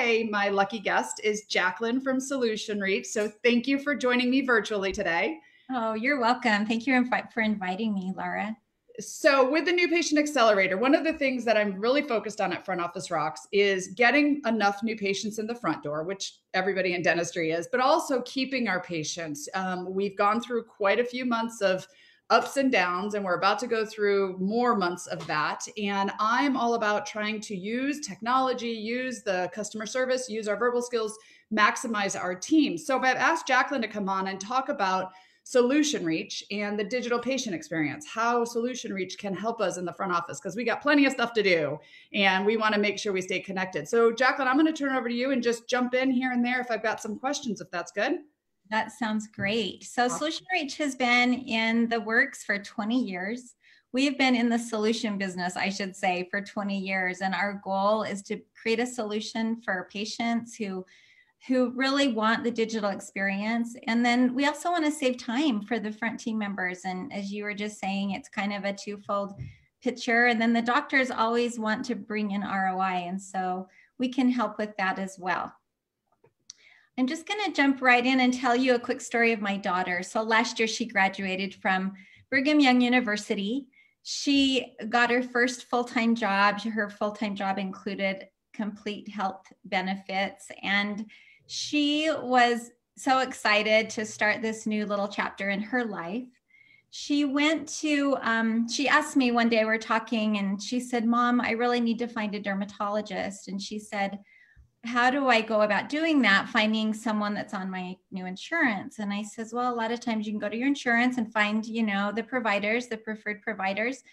today, my lucky guest is Jacqueline from Solution Reach. So thank you for joining me virtually today. Oh, you're welcome. Thank you for inviting me, Laura. So, with the New Patient Accelerator, one of the things that I'm really focused on at Front Office Rocks is getting enough new patients in the front door, which everybody in dentistry is, but also keeping our patients. We've gone through quite a few months of ups and downs, and we're about to go through more months of that. And I'm all about trying to use technology, use the customer service, use our verbal skills, maximize our team. So, I've asked Jacqueline to come on and talk about Solution Reach and the digital patient experience, how Solution Reach can help us in the front office, because we got plenty of stuff to do and we want to make sure we stay connected. So, Jacqueline, I'm going to turn over to you and just jump in here and there if I've got some questions, if that's good. That sounds great. So Solution Reach has been in the works for 20 years. We've been in the solution business, I should say, for 20 years. And our goal is to create a solution for patients who really want the digital experience. And then we also want to save time for the front team members. And as you were just saying, it's kind of a twofold picture. And then the doctors always want to bring in ROI. And so we can help with that as well. I'm just going to jump right in and tell you a quick story of my daughter. So last year she graduated from Brigham Young University. She got her first full-time job. Her full-time job included complete health benefits. And she was so excited to start this new little chapter in her life. She went to, she asked me one day, we're talking, and she said, "Mom, I really need to find a dermatologist." And she said, "How do I go about doing that, finding someone that's on my new insurance?" And I says, "Well, a lot of times you can go to your insurance and find, the providers, the preferred providers."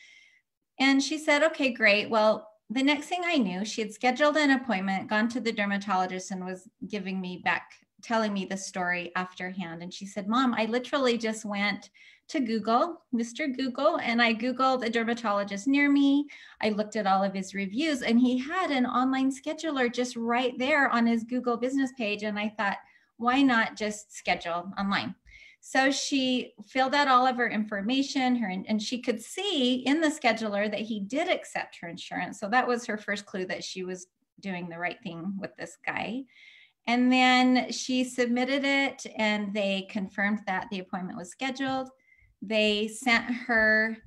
And she said, "Okay, great." Well, the next thing I knew, she had scheduled an appointment, gone to the dermatologist, and was telling me the story afterhand. And she said, "Mom, I literally just went to Google, Mr. Google, and I Googled a dermatologist near me. I looked at all of his reviews, and he had an online scheduler just right there on his Google business page." And I thought, why not just schedule online? So she filled out all of her information, and she could see in the scheduler that he did accept her insurance. So that was her first clue that she was doing the right thing with this guy. And then she submitted it, and they confirmed that the appointment was scheduled. They sent her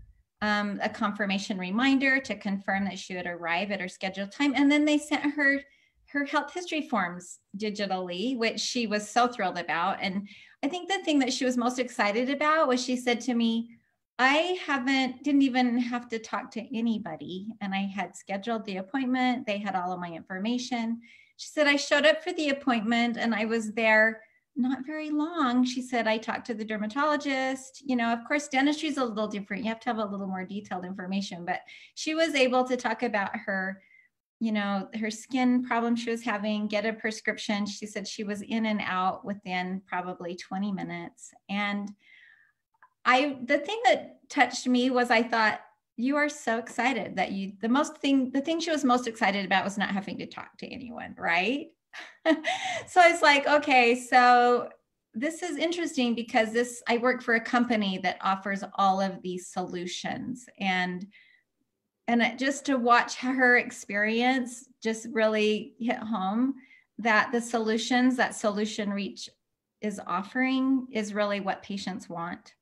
a confirmation reminder to confirm that she would arrive at her scheduled time. And then they sent her health history forms digitally, which she was so thrilled about. And I think the thing that she was most excited about was she said to me, didn't even have to talk to anybody. And I had scheduled the appointment. They had all of my information. She said, "I showed up for the appointment and I was there not very long." She said, "I talked to the dermatologist. Of course, dentistry is a little different. You have to have a little more detailed information." But she was able to talk about her skin problem she was having, get a prescription. She said she was in and out within probably 20 minutes. And the thing that touched me was I thought, you are so excited that the thing she was most excited about was not having to talk to anyone, right? So I was like, okay, so this is interesting because I work for a company that offers all of these solutions, and just to watch her experience just really hit home that the solutions that Solution Reach is offering is really what patients want.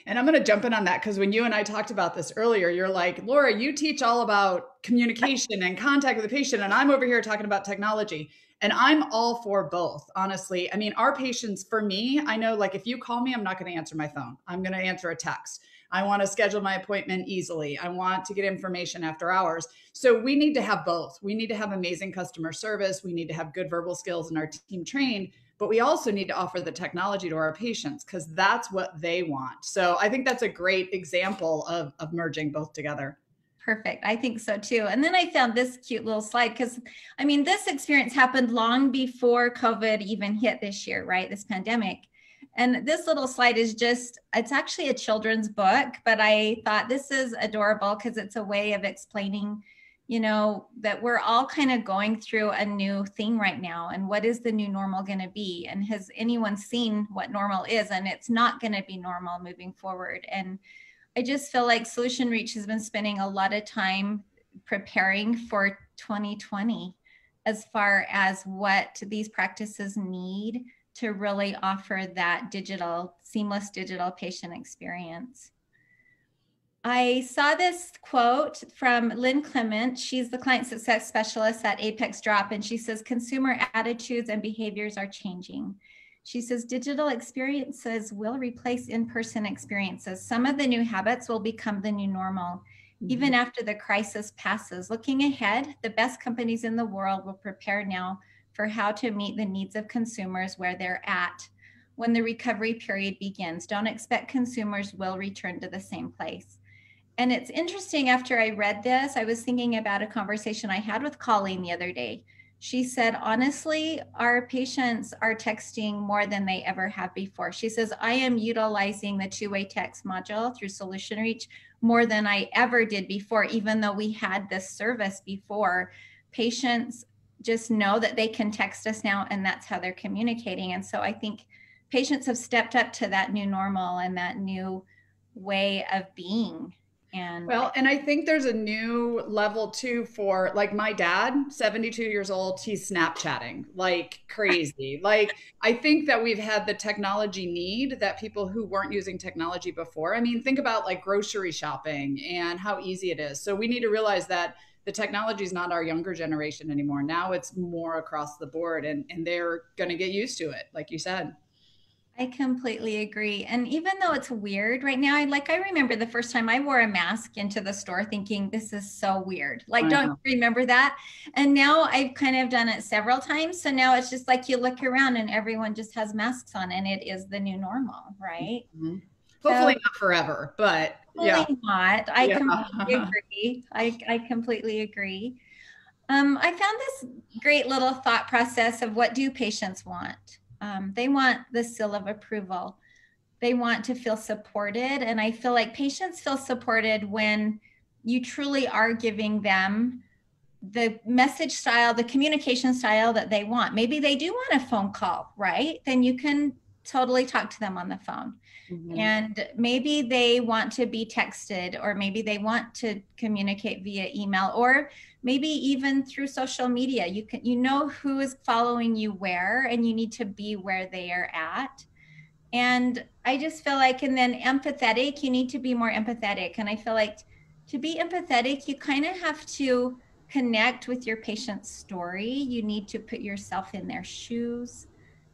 And I'm going to jump in on that because when you and I talked about this earlier, you're like, "Laura, you teach all about communication and contact with the patient." And I'm over here talking about technology. And I'm all for both, honestly. I mean, our patients, for me, I know like if you call me, I'm not going to answer my phone. I'm going to answer a text. I want to schedule my appointment easily. I want to get information after hours. So we need to have both. We need to have amazing customer service. We need to have good verbal skills and our team trained. But we also need to offer the technology to our patients because that's what they want. So I think that's a great example of merging both together. Perfect. I think so too. And then I found this cute little slide because, this experience happened long before COVID even hit this year, right? This pandemic. And this little slide is it's actually a children's book, but I thought this is adorable because it's a way of explaining, that we're all kind of going through a new thing right now. And what is the new normal going to be? And has anyone seen what normal is? And it's not going to be normal moving forward. And I just feel like Solution Reach has been spending a lot of time preparing for 2020 as far as what these practices need to really offer that seamless digital patient experience. I saw this quote from Lynn Clement. She's the client success specialist at Apex Drop, and she says, consumer attitudes and behaviors are changing. She says, digital experiences will replace in-person experiences. Some of the new habits will become the new normal, even after the crisis passes. Looking ahead, the best companies in the world will prepare now for how to meet the needs of consumers where they're at when the recovery period begins. Don't expect consumers will return to the same place. And it's interesting, after I read this, I was thinking about a conversation I had with Colleen the other day. She said, honestly, our patients are texting more than they ever have before. She says, I am utilizing the two-way text module through Solution Reach more than I ever did before, even though we had this service before. Patients just know that they can text us now, and that's how they're communicating. And so I think patients have stepped up to that new normal and that new way of being. And I think there's a new level too for, like, my dad, 72 years old, he's Snapchatting like crazy. Like, I think that we've had the technology need that people who weren't using technology before. I mean, think about like grocery shopping and how easy it is. So we need to realize that the technology is not our younger generation anymore. Now it's more across the board, and they're going to get used to it, like you said. I completely agree. And even though it's weird right now, I remember the first time I wore a mask into the store thinking, this is so weird. Like, don't you remember that? And now I've kind of done it several times. So now it's just like you look around and everyone just has masks on, and it is the new normal, right? Mm-hmm. Hopefully not forever, but hopefully not. I completely agree. I completely agree. I found this great little thought process of, what do patients want? They want the seal of approval. They want to feel supported. And I feel like patients feel supported when you truly are giving them the message style, the communication style that they want. Maybe they do want a phone call, right? Then you can totally talk to them on the phone. Mm-hmm. And maybe they want to be texted, or maybe they want to communicate via email, or maybe even through social media. You know who is following you where, and you need to be where they are at. And I just feel like, and then empathetic, you need to be more empathetic. And I feel like to be empathetic, you kind of have to connect with your patient's story. You need to put yourself in their shoes.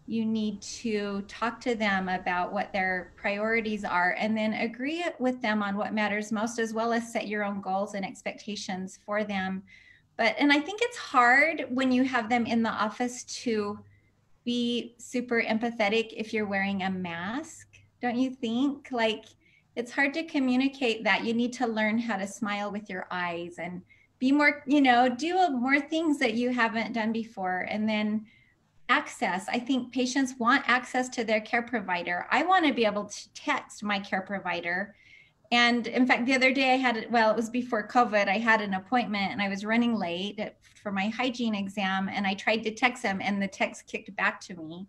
You need to talk to them about what their priorities are, and then agree with them on what matters most, as well as set your own goals and expectations for them. And I think it's hard when you have them in the office to be super empathetic if you're wearing a mask. Don't you think? Like, it's hard to communicate that. You need to learn how to smile with your eyes and be more, do more things that you haven't done before. And then access. I think patients want access to their care provider. I want to be able to text my care provider. And in fact, the other day it was before COVID, I had an appointment and I was running late for my hygiene exam, and I tried to text them and the text kicked back to me.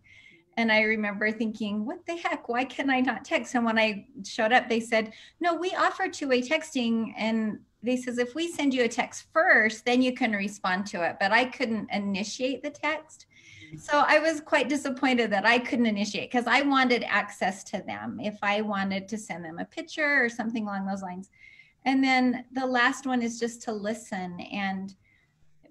And I remember thinking, what the heck? Why can I not text? And when I showed up, they said, no, we offer two-way texting. And they says, if we send you a text first, then you can respond to it. But I couldn't initiate the text. So I was quite disappointed that I couldn't initiate, because I wanted access to them if I wanted to send them a picture or something along those lines. And then the last one is just to listen. And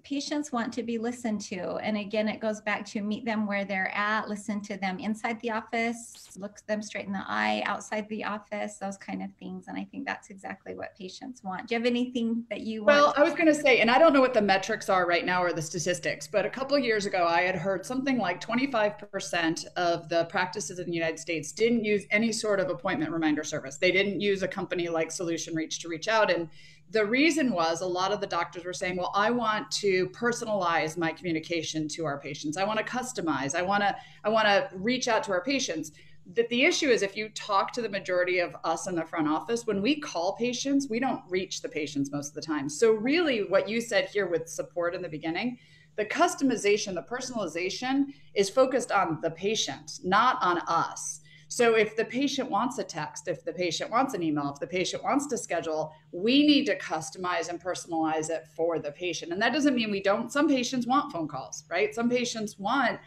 patients want to be listened to. And again, it goes back to meet them where they're at, listen to them inside the office, look them straight in the eye, outside the office, those kind of things. And I think that's exactly what patients want. Do you have anything that you want? Well, I was going to say, and I don't know what the metrics are right now or the statistics, but a couple of years ago, I had heard something like 25% of the practices in the United States didn't use any sort of appointment reminder service. They didn't use a company like Solution Reach to reach out. And the reason was, a lot of the doctors were saying, well, I want to personalize my communication to our patients. I want to customize. I want to reach out to our patients. That the issue is, if you talk to the majority of us in the front office, when we call patients, we don't reach the patients most of the time. So really what you said here with support in the beginning, the customization, the personalization is focused on the patient, not on us. So if the patient wants a text, if the patient wants an email, if the patient wants to schedule, we need to customize and personalize it for the patient. And that doesn't mean we don't, some patients want phone calls, right? Some patients want,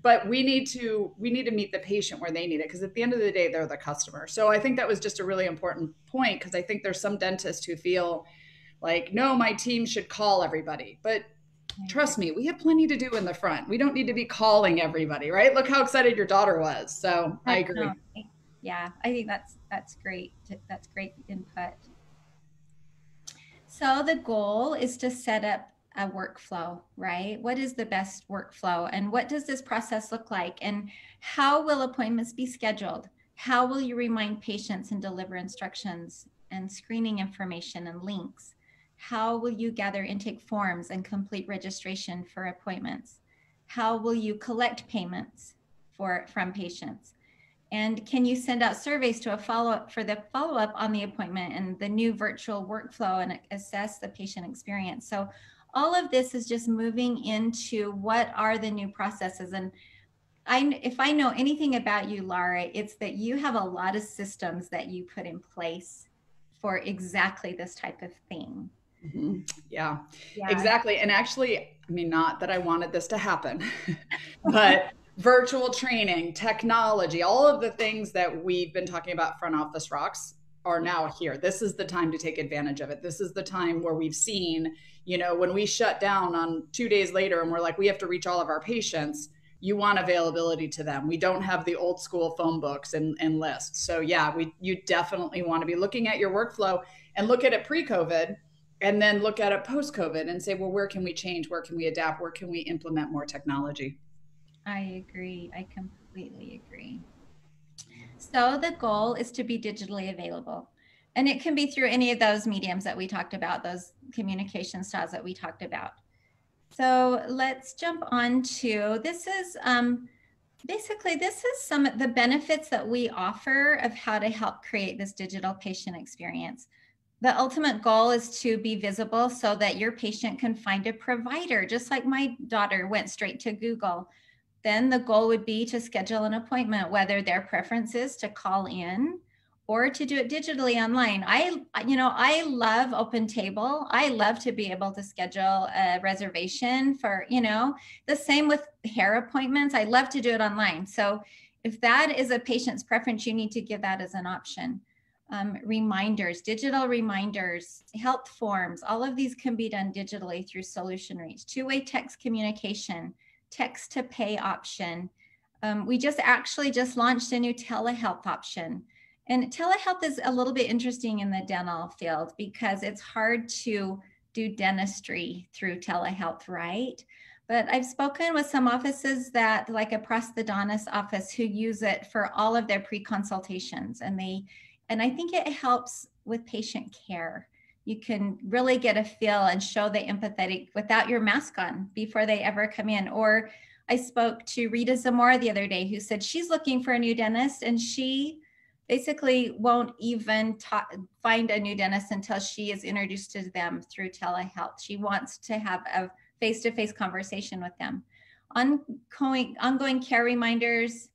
but we need to meet the patient where they need it, because at the end of the day, they're the customer. So I think that was just a really important point, because I think there's some dentists who feel like, no, my team should call everybody. But trust me, we have plenty to do in the front. We don't need to be calling everybody, right? Look how excited your daughter was. So I agree. Yeah, I think that's great. That's great input. So the goal is to set up a workflow, right? What is the best workflow, and what does this process look like, and how will appointments be scheduled? How will you remind patients and deliver instructions and screening information and links? How will you gather intake forms and complete registration for appointments? How will you collect payments from patients? And can you send out surveys to a follow-up on the appointment and the new virtual workflow, and assess the patient experience? So all of this is just moving into what are the new processes. And if I know anything about you, Laura, it's that you have a lot of systems that you put in place for exactly this type of thing. Mm-hmm. Yeah, exactly. And actually, I mean, not that I wanted this to happen, but virtual training, technology, all of the things that we've been talking about Front Office Rocks are now here. This is the time to take advantage of it. This is the time where we've seen, when we shut down on 2 days later and we're like, we have to reach all of our patients, you want availability to them. We don't have the old school phone books and lists. So yeah, you definitely want to be looking at your workflow and look at it pre-COVID, and then look at it post-COVID and say, well, where can we change? Where can we adapt? Where can we implement more technology? I agree. I completely agree. So the goal is to be digitally available. And it can be through any of those mediums that we talked about, those communication styles that we talked about. So let's jump on to, this is some of the benefits that we offer of how to help create this digital patient experience. The ultimate goal is to be visible so that your patient can find a provider, just like my daughter went straight to Google. Then the goal would be to schedule an appointment, whether their preference is to call in or to do it digitally online. I love OpenTable. I love to be able to schedule a reservation for, the same with hair appointments. I love to do it online. So if that is a patient's preference, you need to give that as an option. Reminders, digital reminders, health forms, all of these can be done digitally through Solution Reach. Two-way text communication, text to pay option. We just launched a new telehealth option. And telehealth is a little bit interesting in the dental field because it's hard to do dentistry through telehealth, right? But I've spoken with some offices that, like a prosthodontist office, who use it for all of their pre-consultations, and I think it helps with patient care. You can really get a feel and show the empathetic without your mask on before they ever come in. Or I spoke to Rita Zamora the other day, who said she's looking for a new dentist, and she basically won't even find a new dentist until she is introduced to them through telehealth. She wants to have a face-to-face conversation with them. Ongoing care reminders,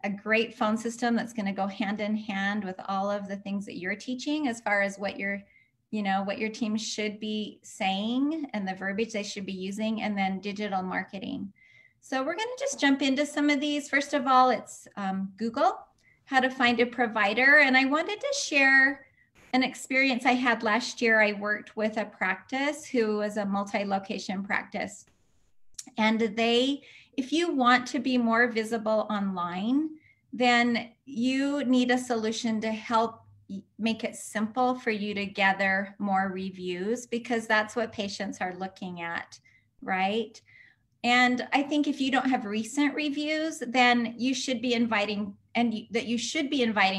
a great phone system that's going to go hand in hand with all of the things that you're teaching as far as what your team should be saying and the verbiage they should be using, and then digital marketing. So we're going to just jump into some of these. First of all, it's Google, how to find a provider. And I wanted to share an experience I had last year. I worked with a practice who was a multi-location practice. And if you want to be more visible online, then you need a solution to help make it simple for you to gather more reviews, because that's what patients are looking at, right? And I think if you don't have recent reviews, then you should be inviting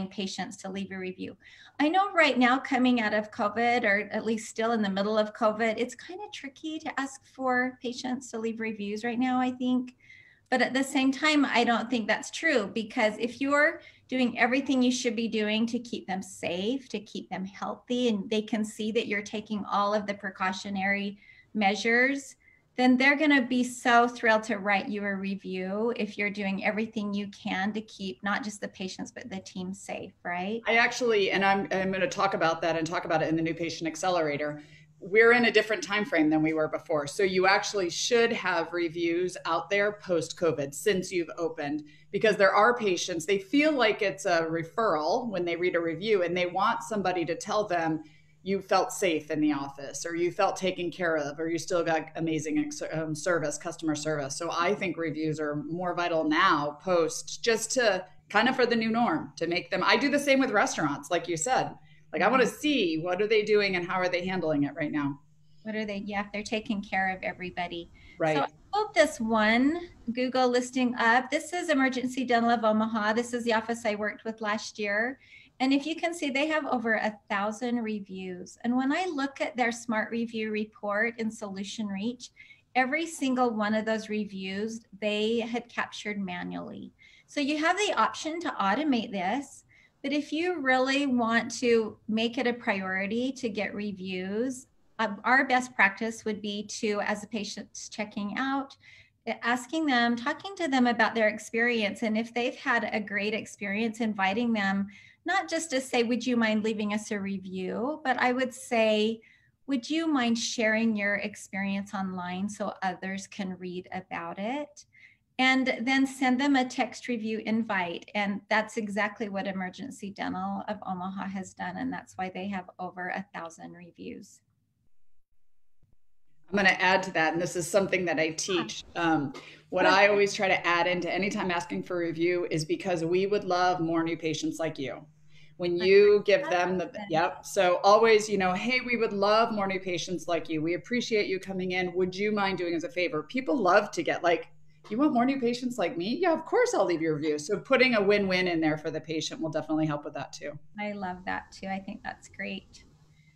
patients to leave a review. I know right now, coming out of COVID, or at least still in the middle of COVID, it's kind of tricky to ask for patients to leave reviews right now, I think. But at the same time, I don't think that's true, because if you're doing everything you should be doing to keep them safe, to keep them healthy, and they can see that you're taking all of the precautionary measures, then they're going to be so thrilled to write you a review if you're doing everything you can to keep not just the patients, but the team safe, right? I actually, and I'm going to talk about that and talk about it in the New Patient Accelerator. We're in a different time frame than we were before. So you actually should have reviews out there post COVID since you've opened, because there are patients, they feel like it's a referral when they read a review and they want somebody to tell them you felt safe in the office, or you felt taken care of, or you still got amazing service, customer service. So I think reviews are more vital now post, just to kind of for the new norm, to make them. I do the same with restaurants, like you said. Like, I want to see what are they doing and how are they handling it right now. What are they? Yeah, they're taking care of everybody. So I Right. pulled this one Google listing up. This is Emergency Dental of Omaha. This is the office I worked with last year. And if you can see, they have over 1,000 reviews. And when I look at their Smart Review report in Solution Reach, every single one of those reviews they had captured manually. So you have the option to automate this. But if you really want to make it a priority to get reviews, our best practice would be to, as the patient's checking out, asking them, talking to them about their experience. And if they've had a great experience, inviting them, not just to say, would you mind leaving us a review, but I would say, would you mind sharing your experience online so others can read about it? And then send them a text review invite. And that's exactly what Emergency Dental of Omaha has done. And that's why they have over 1,000 reviews. I'm going to add to that, and this is something that I teach. What I always try to add into anytime asking for review is because we would love more new patients like you. When you give them the, yep. So always, hey, we would love more new patients like you. We appreciate you coming in. Would you mind doing us a favor? People love to get like, you want more new patients like me? Yeah, of course I'll leave your review. So putting a win-win in there for the patient will definitely help with that too. I love that too. I think that's great.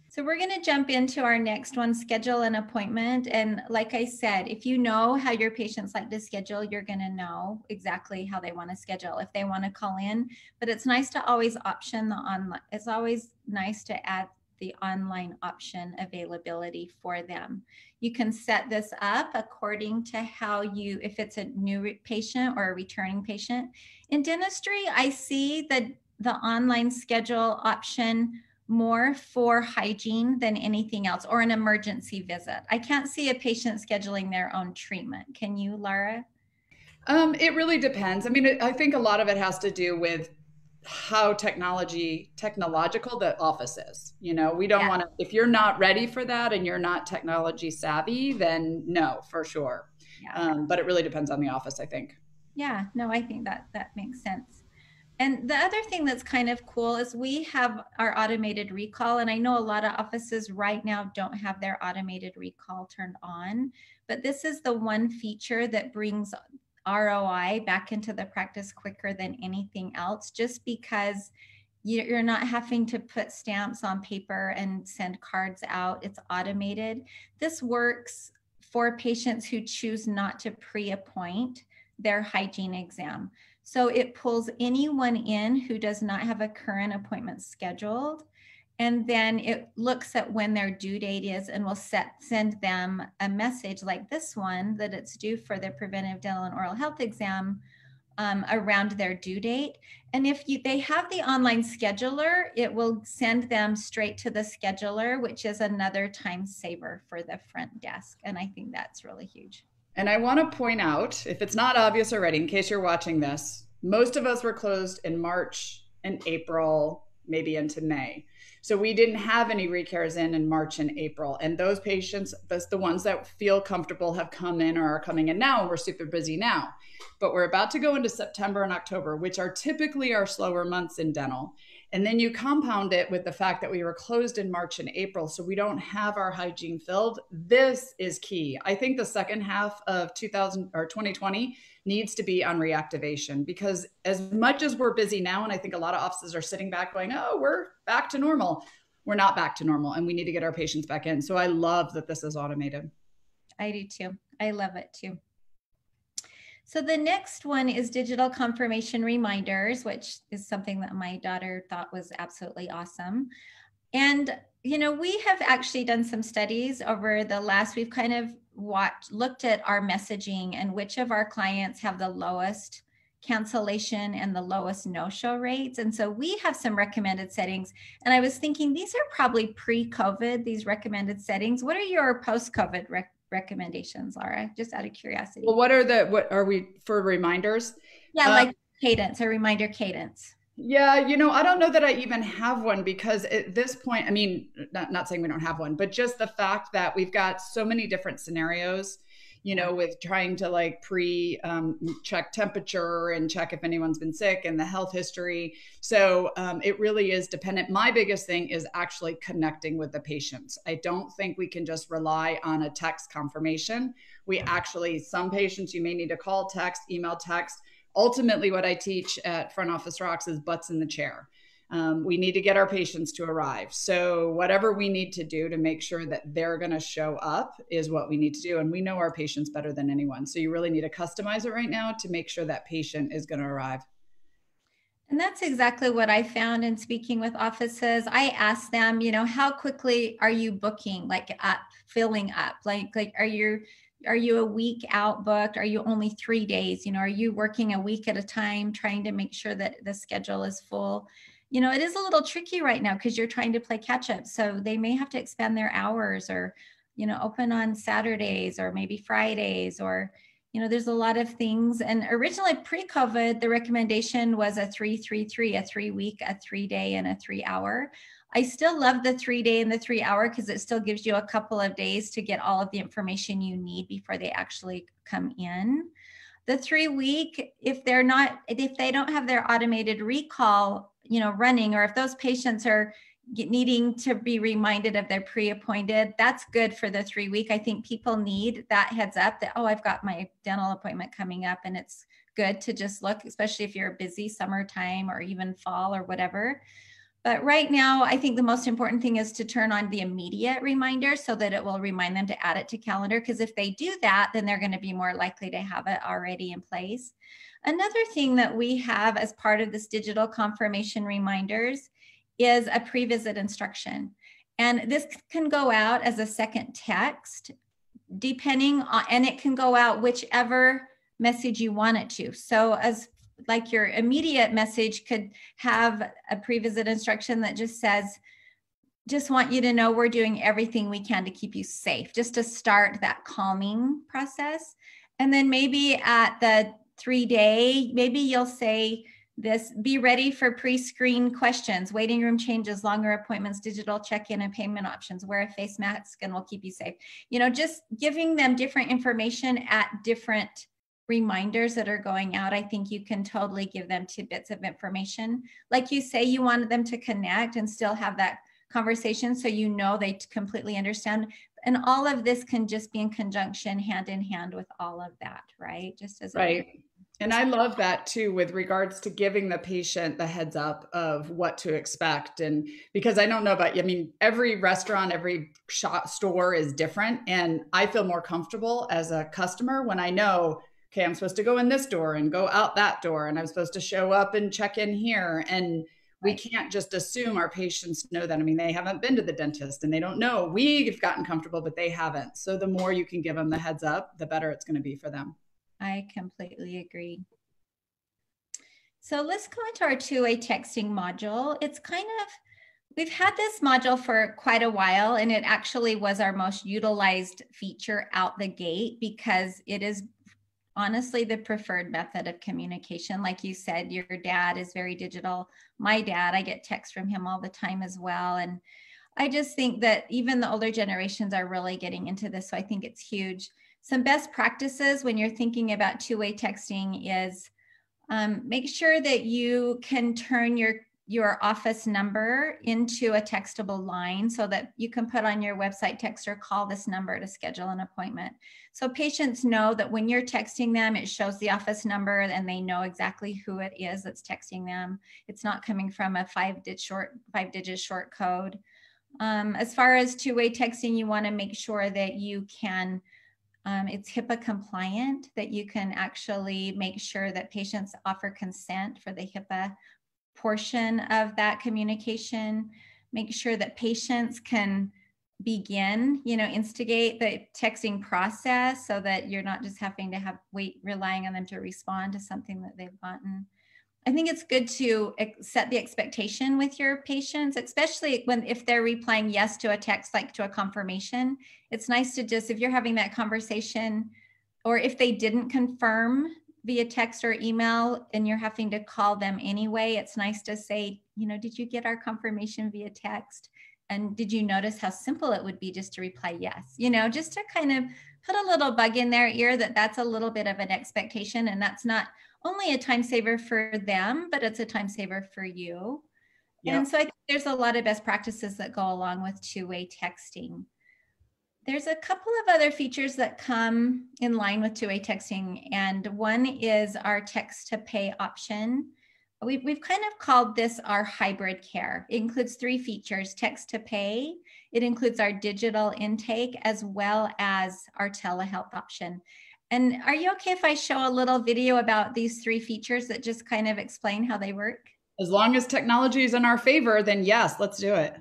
So we're going to jump into our next one, schedule an appointment. And like I said, if you know how your patients like to schedule, you're going to know exactly how they want to schedule if they want to call in. But it's nice to always option the online. It's always nice to add the online option availability for them. You can set this up according to how you, if it's a new patient or a returning patient. In dentistry, I see that the online schedule option more for hygiene than anything else, or an emergency visit. I can't see a patient scheduling their own treatment. Can you, Laura? It really depends. I mean, I think a lot of it has to do with how technological the office is. We don't want to, if you're not ready for that and you're not technology savvy, then no, for sure. But it really depends on the office, I think. Yeah, no, I think that makes sense. And the other thing that's kind of cool is we have our automated recall. And I know a lot of offices right now don't have their automated recall turned on, but this is the one feature that brings ROI back into the practice quicker than anything else, just because you're not having to put stamps on paper and send cards out. It's automated. This works for patients who choose not to pre-appoint their hygiene exam. So it pulls anyone in who does not have a current appointment scheduled. And then it looks at when their due date is and will send them a message like this one, that it's due for their preventive dental and oral health exam around their due date. And if they have the online scheduler, it will send them straight to the scheduler, which is another time saver for the front desk. And I think that's really huge. And I want to point out, if it's not obvious already, in case you're watching this, most of us were closed in March and April, maybe into May. So we didn't have any recares in March and April. And those patients, that's the ones that feel comfortable, have come in or are coming in now. And we're super busy now. But we're about to go into September and October, which are typically our slower months in dental. And then you compound it with the fact that we were closed in March and April, so we don't have our hygiene filled. This is key. I think the second half of 2020 needs to be on reactivation, because as much as we're busy now, and I think a lot of offices are sitting back going, oh, we're back to normal. We're not back to normal, and we need to get our patients back in. So I love that this is automated. I do too. I love it too. So the next one is digital confirmation reminders, which is something that my daughter thought was absolutely awesome. And, we have actually done some studies over the last, we've kind of looked at our messaging and which of our clients have the lowest cancellation and the lowest no-show rates. And so we have some recommended settings. And I was thinking these are probably pre-COVID, these recommended settings. What are your post-COVID recommendations, Laura? Just out of curiosity. Well, what are we for reminders? Yeah, like cadence, a reminder cadence. Yeah, I don't know that I even have one because at this point, I mean, not saying we don't have one, but just the fact that we've got so many different scenarios, with trying to like check temperature and check if anyone's been sick and the health history. So it really is dependent. My biggest thing is actually connecting with the patients. I don't think we can just rely on a text confirmation. Some patients you may need to call, text, email, text. Ultimately, what I teach at Front Office Rocks is butts in the chair. We need to get our patients to arrive. So whatever we need to do to make sure that they're going to show up is what we need to do. And we know our patients better than anyone. So you really need to customize it right now to make sure that patient is going to arrive. And that's exactly what I found in speaking with offices. I asked them, how quickly are you booking, like filling up? Like are you a week out booked? Are you only 3 days? Are you working a week at a time, trying to make sure that the schedule is full? It is a little tricky right now because you're trying to play catch up. So they may have to expand their hours or, open on Saturdays or maybe Fridays or, there's a lot of things. And originally pre-COVID, the recommendation was a 3-3-3, a 3-week, a 3-day, and a 3-hour. I still love the 3-day and the 3-hour because it still gives you a couple of days to get all of the information you need before they actually come in. The 3-week, if they don't have their automated recall, running, or if those patients are needing to be reminded of their pre-appointed, that's good for the 3-week. I think people need that heads up that, oh, I've got my dental appointment coming up, and it's good to just look, especially if you're busy summertime or even fall or whatever. But right now, I think the most important thing is to turn on the immediate reminder so that it will remind them to add it to calendar. Because if they do that, then they're going to be more likely to have it already in place. Another thing that we have as part of this digital confirmation reminders is a pre-visit instruction. And this can go out as a second text, depending on, and it can go out whichever message you want it to. So as like your immediate message could have a pre-visit instruction that just says, just want you to know we're doing everything we can to keep you safe, just to start that calming process. And then maybe at the 3-day, maybe you'll say this, be ready for pre-screen questions, waiting room changes, longer appointments, digital check-in and payment options, wear a face mask and we'll keep you safe. Just giving them different information at different reminders that are going out. I think you can totally give them tidbits of information. Like you say, you wanted them to connect and still have that conversation so they completely understand. And all of this can just be in conjunction, hand in hand with all of that, right? Just as right. And I love that too, with regards to giving the patient the heads up of what to expect. And because I don't know about you, I mean, every restaurant, every store is different. And I feel more comfortable as a customer when I know, okay, I'm supposed to go in this door and go out that door, and I'm supposed to show up and check in here. And we can't just assume our patients know that. I mean, they haven't been to the dentist and they don't know. We've gotten comfortable, but they haven't. So the more you can give them the heads up, the better it's going to be for them. I completely agree. So let's go into our two-way texting module. We've had this module for quite a while, and it actually was our most utilized feature out the gate because it is honestly the preferred method of communication. Like you said, your dad is very digital. My dad, I get texts from him all the time as well. And I just think that even the older generations are really getting into this. So I think it's huge. Some best practices when you're thinking about two-way texting is make sure that you can turn your office number into a textable line so that you can put on your website text or call this number to schedule an appointment. So patients know that when you're texting them, it shows the office number and they know exactly who it is that's texting them. It's not coming from a 5-digit short code. As far as two-way texting, you want to make sure that you can it's HIPAA compliant, that you can actually make sure that patients offer consent for the HIPAA portion of that communication. Make sure that patients can begin, instigate the texting process so that you're not just having to relying on them to respond to something that they've gotten. I think it's good to set the expectation with your patients, especially if they're replying yes to a text, like to a confirmation. It's nice to just, if you're having that conversation, or if they didn't confirm via text or email and you're having to call them anyway, it's nice to say, did you get our confirmation via text? And did you notice how simple it would be just to reply yes? Just to kind of put a little bug in their ear that that's a little bit of an expectation, and that's not only a time saver for them, but it's a time saver for you. Yep. And so I think there's a lot of best practices that go along with two-way texting. There's a couple of other features that come in line with two-way texting, and one is our text to pay option. We've kind of called this our hybrid care. It includes 3 features: text to pay, it includes our digital intake, as well as our telehealth option. And are you okay if I show a little video about these 3 features that just kind of explain how they work? As long as technology is in our favor, then yes, let's do it.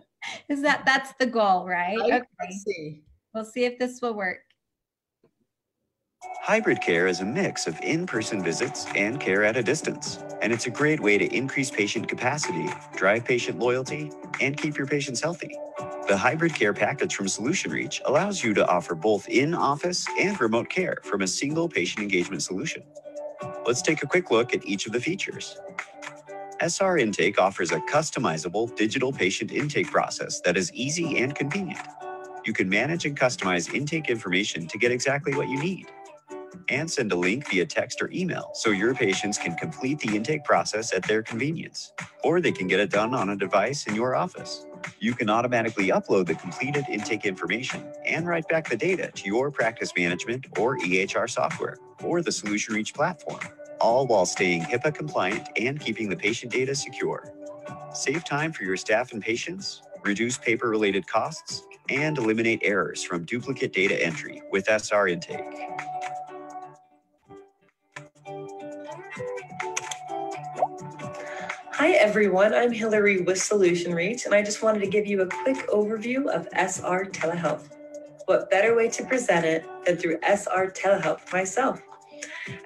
That's the goal, right? Okay. Let's see. We'll see if this will work. Hybrid care is a mix of in-person visits and care at a distance, and it's a great way to increase patient capacity, drive patient loyalty, and keep your patients healthy. The hybrid care package from SolutionReach allows you to offer both in-office and remote care from a single patient engagement solution. Let's take a quick look at each of the features. SR Intake offers a customizable digital patient intake process that is easy and convenient. You can manage and customize intake information to get exactly what you need, and send a link via text or email so your patients can complete the intake process at their convenience, or they can get it done on a device in your office. You can automatically upload the completed intake information and write back the data to your practice management or EHR software or the SolutionReach platform, all while staying HIPAA compliant and keeping the patient data secure. Save time for your staff and patients, reduce paper-related costs, and eliminate errors from duplicate data entry with SR Intake. Hi everyone, I'm Hillary with SolutionReach, and I just wanted to give you a quick overview of SR Telehealth. What better way to present it than through SR Telehealth myself?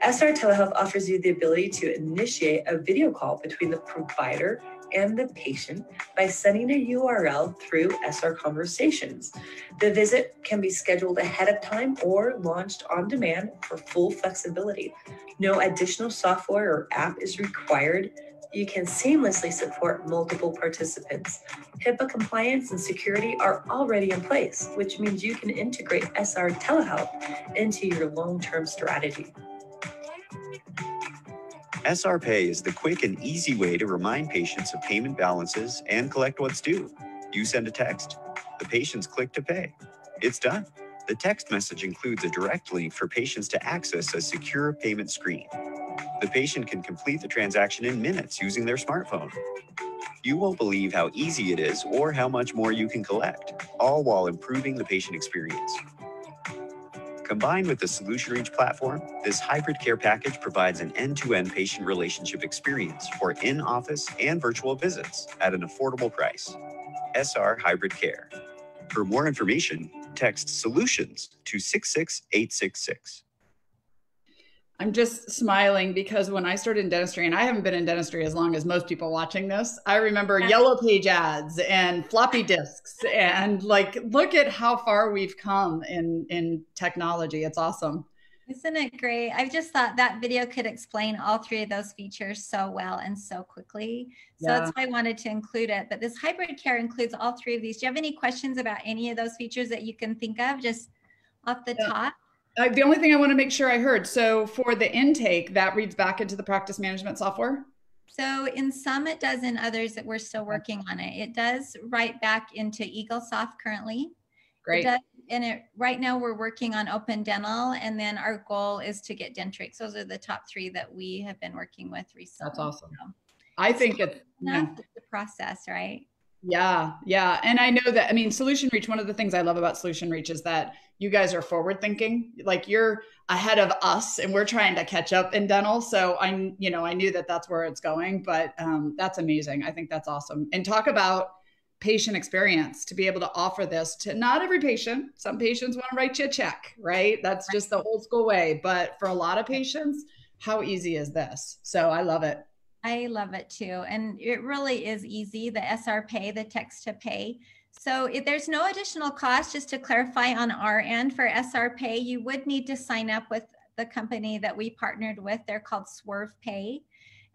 SR Telehealth offers you the ability to initiate a video call between the provider and the patient by sending a URL through SR Conversations. The visit can be scheduled ahead of time or launched on demand for full flexibility. No additional software or app is required. You can seamlessly support multiple participants. HIPAA compliance and security are already in place, which means you can integrate SR Telehealth into your long-term strategy. SR Pay is the quick and easy way to remind patients of payment balances and collect what's due. You send a text, the patients click to pay. It's done. The text message includes a direct link for patients to access a secure payment screen. The patient can complete the transaction in minutes using their smartphone. You won't believe how easy it is or how much more you can collect, all while improving the patient experience. Combined with the SolutionReach platform, this hybrid care package provides an end-to-end patient relationship experience for in-office and virtual visits at an affordable price. SR Hybrid Care. For more information, text SOLUTIONS to 66866. I'm just smiling because when I started in dentistry, and I haven't been in dentistry as long as most people watching this, I remember yellow page ads and floppy disks, and like, look at how far we've come in technology. It's awesome. Isn't it great? I just thought that video could explain all 3 of those features so well and so quickly. So that's why I wanted to include it. But this hybrid care includes all 3 of these. Do you have any questions about any of those features that you can think of just off the top? The only thing I want to make sure I heard, so for the intake, that reads back into the practice management software? So in some it does, in others that we're still working on it. It does write back into Eaglesoft currently. Great. It does, right now we're working on Open Dental, and then our goal is to get Dentrix. Those are the top 3 that we have been working with recently. That's awesome. So, I think it's the process, right? Yeah. And I know that, I mean, SolutionReach, one of the things I love about SolutionReach is that you guys are forward thinking, like you're ahead of us and we're trying to catch up in dental. So I knew that that's where it's going, but that's amazing. I think that's awesome. And talk about patient experience to be able to offer this to not every patient. Some patients want to write you a check, right? That's just the old school way. But for a lot of patients, how easy is this? So I love it. I love it too. And it really is easy, the SR Pay, the text to pay. So there's no additional cost. Just to clarify on our end for SR Pay, you would need to sign up with the company that we partnered with. They're called Swerve Pay.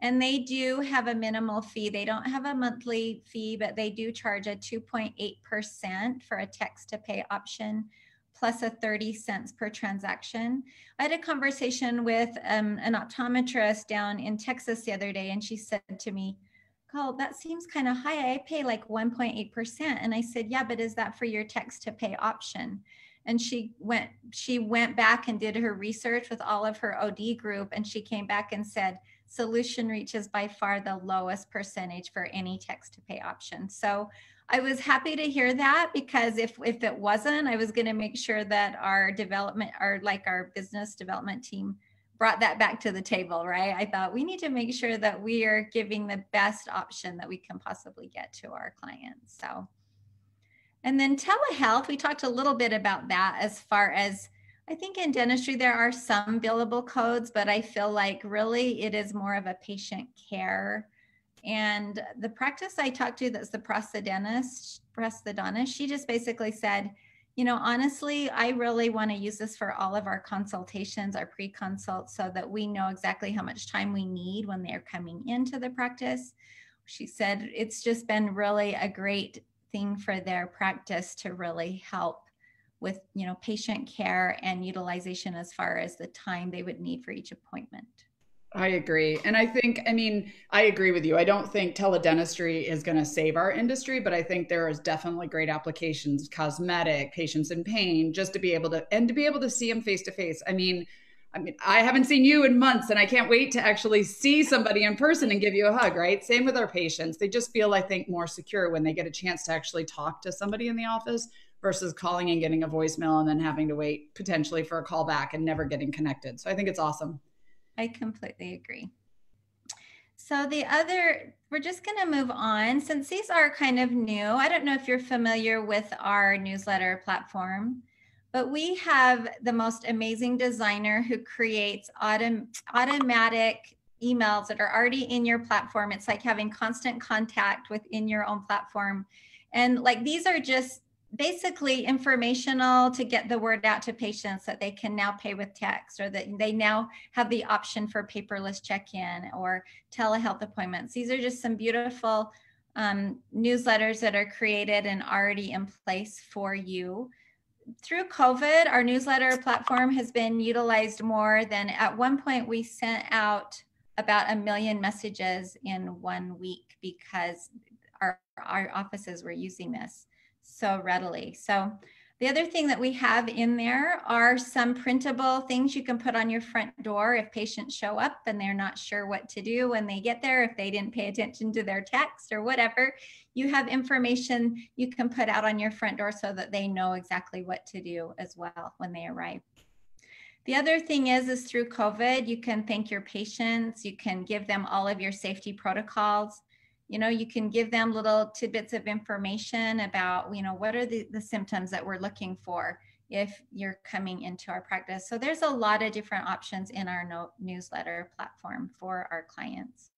And they do have a minimal fee. They don't have a monthly fee, but they do charge a 2.8% for a text to pay option, plus a 30 cents per transaction. I had a conversation with an optometrist down in Texas the other day, and she said to me, "Oh, that seems kind of high. I pay like 1.8%. And I said, "Yeah, but is that for your text to pay option?" And she went back and did her research with all of her OD group, and she came back and said, Solution Reach is by far the lowest percentage for any text to pay option. So I was happy to hear that, because if it wasn't, I was going to make sure that our business development team brought that back to the table, right? I thought we need to make sure that we are giving the best option that we can possibly get to our clients. So, and then telehealth, we talked a little bit about that. As far as, I think in dentistry, there are some billable codes, but I feel like really it is more of a patient care. And the practice I talked to, that's the prosthodontist, she just basically said, you know, honestly, I really want to use this for all of our consultations, our pre-consults, so that we know exactly how much time we need when they're coming into the practice. She said it's just been really a great thing for their practice to really help with, you know, patient care and utilization as far as the time they would need for each appointment. I agree. And I agree with you. I don't think teledentistry is going to save our industry, but I think there is definitely great applications, cosmetic, patients in pain, just to be able to see them face to face. I mean, I haven't seen you in months, and I can't wait to actually see somebody in person and give you a hug, right? Same with our patients. They just feel, I think, more secure when they get a chance to actually talk to somebody in the office versus calling and getting a voicemail and then having to wait potentially for a call back and never getting connected. So I think it's awesome. I completely agree. So we're just going to move on, since these are kind of new. I don't know if you're familiar with our newsletter platform, but we have the most amazing designer who creates automatic emails that are already in your platform. It's like having constant contact within your own platform. And like, these are just basically informational to get the word out to patients that they can now pay with text, or that they now have the option for paperless check-in or telehealth appointments. These are just some beautiful newsletters that are created and already in place for you. Through COVID, our newsletter platform has been utilized more than, at one point we sent out about 1 million messages in 1 week, because our offices were using this so readily. So the other thing that we have in there are some printable things you can put on your front door if patients show up and they're not sure what to do when they get there, if they didn't pay attention to their text or whatever. You have information you can put out on your front door so that they know exactly what to do as well when they arrive. The other thing is through COVID, you can thank your patients. You can give them all of your safety protocols. You know, you can give them little tidbits of information about, you know, what are the symptoms that we're looking for if you're coming into our practice. So there's a lot of different options in our newsletter platform for our clients.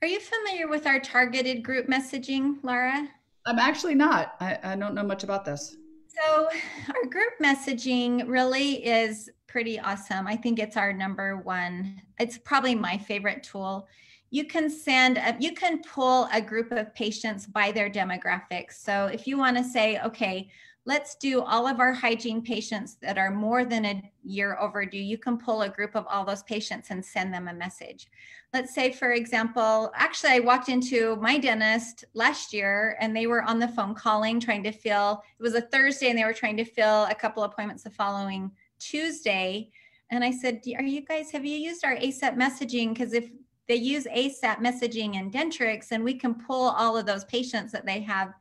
Are you familiar with our targeted group messaging, Laura? I'm actually not. I don't know much about this. So our group messaging really is pretty awesome. I think it's our number one. It's probably my favorite tool. You can pull a group of patients by their demographics. So if you want to say, okay, let's do all of our hygiene patients that are more than a year overdue, you can pull a group of all those patients and send them a message. Let's say, for example, actually I walked into my dentist last year and they were on the phone calling, trying to fill, it was a Thursday and they were trying to fill a couple appointments the following Tuesday. And I said, have you used our ASAP messaging? Because if they use ASAP messaging and Dentrix, and we can pull all of those patients that they have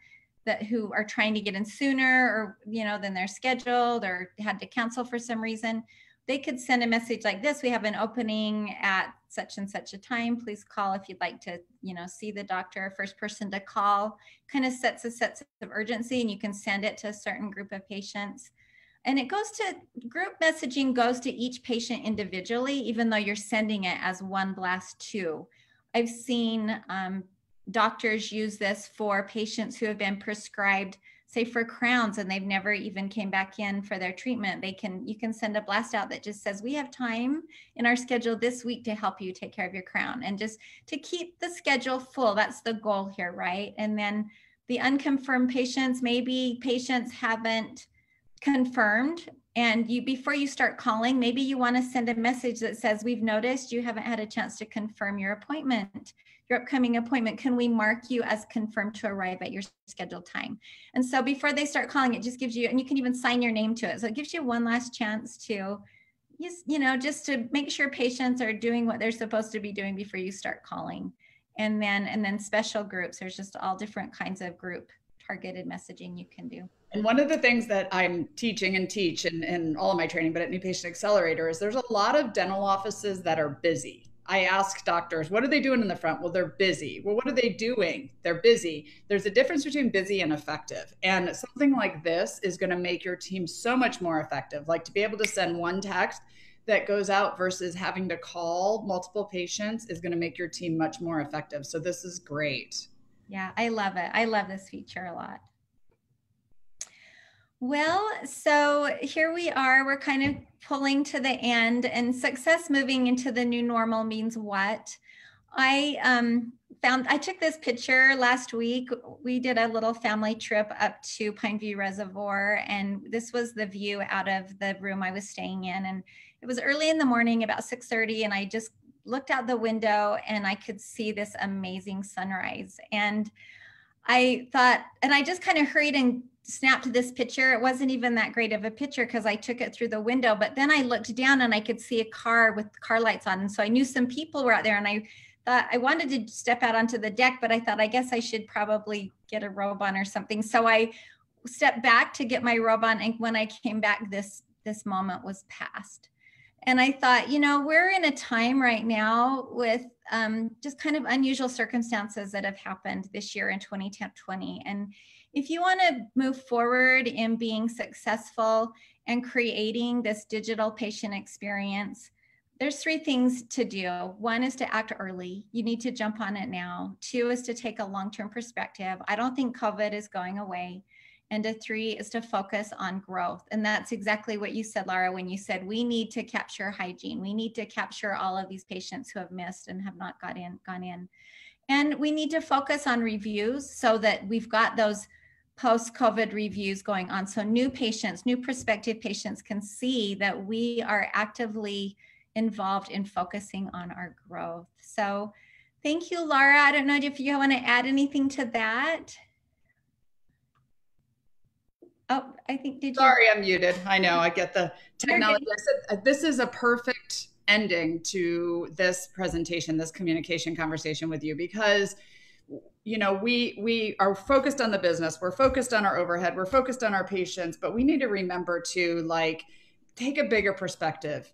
who are trying to get in sooner, or, you know, than they're scheduled or had to cancel for some reason. they could send a message like this: we have an opening at such and such a time. Please call if you'd like to, see the doctor. First person to call kind of sets a sense of urgency, and you can send it to a certain group of patients. And it goes to group messaging goes to each patient individually, even though you're sending it as one blast too. I've seen doctors use this for patients who have been prescribed, say, for crowns, and they've never even came back in for their treatment. You can send a blast out that just says, we have time in our schedule this week to help you take care of your crown, and just to keep the schedule full. That's the goal here, right? And then the unconfirmed patients, maybe patients haven't confirmed, and before you start calling, maybe you want to send a message that says, we've noticed you haven't had a chance to confirm your appointment, your upcoming appointment. Can we mark you as confirmed to arrive at your scheduled time? And so before they start calling, it just gives you, and you can even sign your name to it. So it gives you one last chance to just to make sure patients are doing what they're supposed to be doing before you start calling. And then special groups, there's just all different kinds of group targeted messaging you can do. And one of the things that I'm teaching and teach in all of my training, but at New Patient Accelerator, is there's a lot of dental offices that are busy. I ask doctors, what are they doing in the front? Well, they're busy. Well, what are they doing? They're busy. There's a difference between busy and effective. And something like this is going to make your team so much more effective. Like, to be able to send one text that goes out versus having to call multiple patients is going to make your team much more effective. So this is great. Yeah, I love it. I love this feature a lot. Well, so here we are. We're kind of pulling to the end, and success moving into the new normal means what? I took this picture last week. We did a little family trip up to Pineview Reservoir, and this was the view out of the room I was staying in. And it was early in the morning, about 6:30, and I just looked out the window and I could see this amazing sunrise. And I thought, and I just kind of hurried and snapped this picture. It wasn't even that great of a picture because I took it through the window, but then I looked down and I could see a car with car lights on. And so I knew some people were out there, and I thought I wanted to step out onto the deck, but I thought, I guess I should probably get a robe on or something. So I stepped back to get my robe on. And when I came back, this moment was past. And I thought, we're in a time right now with just kind of unusual circumstances that have happened this year in 2020. And if you want to move forward in being successful and creating this digital patient experience, there's 3 things to do. 1 is to act early. You need to jump on it now. 2 is to take a long-term perspective. I don't think COVID is going away. And 3 is to focus on growth. And that's exactly what you said, Laura, when you said we need to capture hygiene. We need to capture all of these patients who have missed and have not gone in. And we need to focus on reviews so that we've got those post-COVID reviews going on. So new patients, new prospective patients can see that we are actively involved in focusing on our growth. So thank you, Laura. I don't know if you want to add anything to that. Oh, I think, did you? Sorry, I'm muted. I know, I get the technology. I said, this is a perfect ending to this presentation, this communication conversation with you, because we are focused on the business, we're focused on our overhead, we're focused on our patients, but we need to remember to take a bigger perspective.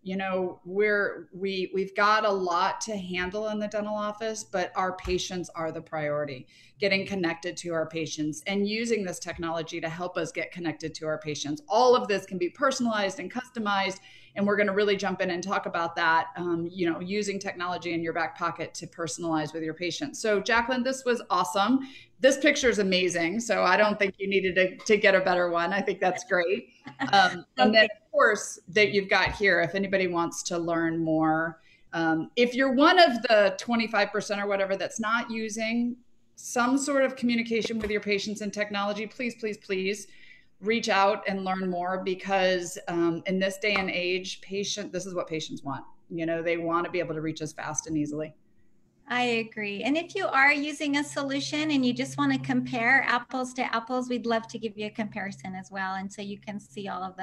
We've got a lot to handle in the dental office, but our patients are the priority. Getting connected to our patients and using this technology to help us get connected to our patients. All of this can be personalized and customized, and we're going to really jump in and talk about that, using technology in your back pocket to personalize with your patients. So Jacqueline, this was awesome. This picture is amazing. So I don't think you needed to get a better one. I think that's great. And then of course that you've got here, if anybody wants to learn more, if you're one of the 25% or whatever that's not using some sort of communication with your patients and technology, please, please, please reach out and learn more, because in this day and age, this is what patients want. They want to be able to reach us fast and easily. I agree. And if you are using a solution and you just want to compare apples to apples, we'd love to give you a comparison as well. And so you can see all of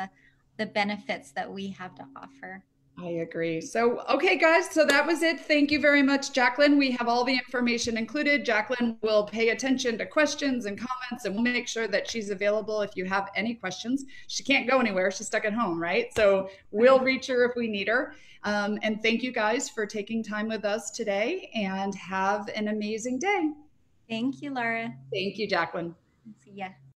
the benefits that we have to offer. I agree. So, okay, guys, so that was it. Thank you very much, Jacqueline. We have all the information included. Jacqueline will pay attention to questions and comments, and we'll make sure that she's available if you have any questions. She can't go anywhere. She's stuck at home, right? So we'll reach her if we need her. And thank you guys for taking time with us today, and have an amazing day. Thank you, Laura. Thank you, Jacqueline. See ya.